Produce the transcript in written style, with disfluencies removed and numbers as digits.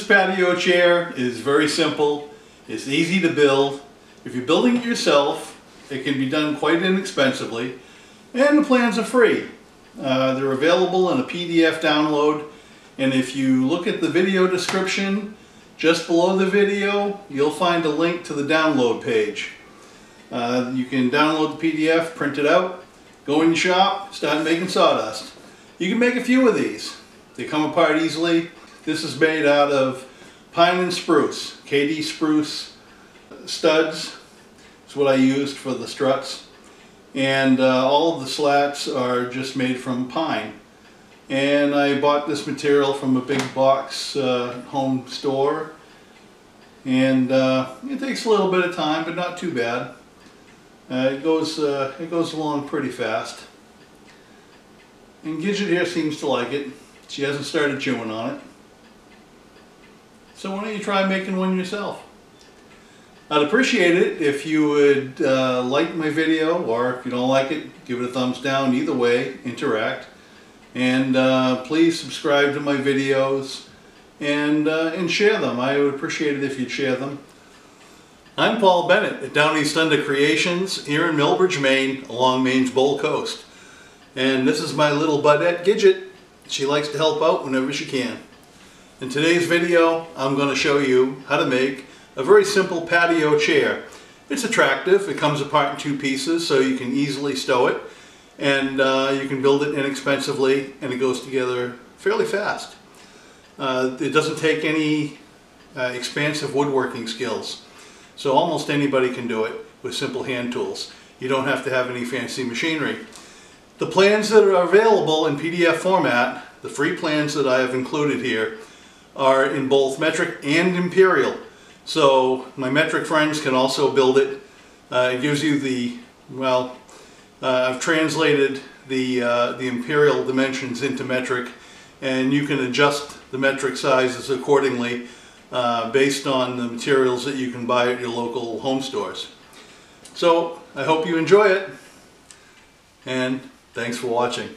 patio chair is very simple. It's easy to build. If you're building it yourself, it can be done quite inexpensively, and the plans are free. They're available in a PDF download, and if you look at the video description just below the video, you'll find a link to the download page. You can download the PDF, print it out, go in your shop, start making sawdust. You can make a few of these. They come apart easily. This is made out of pine and spruce, KD spruce studs. It's what I used for the struts. And all of the slats are just made from pine. And I bought this material from a big box home store. And it takes a little bit of time, but not too bad. It goes along pretty fast. And Gidget here seems to like it. She hasn't started chewing on it. So why don't you try making one yourself? I'd appreciate it if you would like my video, or if you don't like it, give it a thumbs down. Either way, interact. And please subscribe to my videos and share them. I would appreciate it if you'd share them. I'm Paul Bennett at Downeast Creations here in Millbridge, Maine, along Maine's Bold Coast. And this is my little budette Gidget. She likes to help out whenever she can. In today's video, I'm going to show you how to make a very simple patio chair. It's attractive. It comes apart in two pieces so you can easily stow it, and you can build it inexpensively, and it goes together fairly fast. It doesn't take any expansive woodworking skills, so almost anybody can do it with simple hand tools. You don't have to have any fancy machinery. The plans that are available in PDF format, the free plans that I have included here, are in both metric and imperial. So my metric friends can also build it. It gives you the, well, I've translated the imperial dimensions into metric, and you can adjust the metric sizes accordingly based on the materials that you can buy at your local home stores. So I hope you enjoy it, and thanks for watching.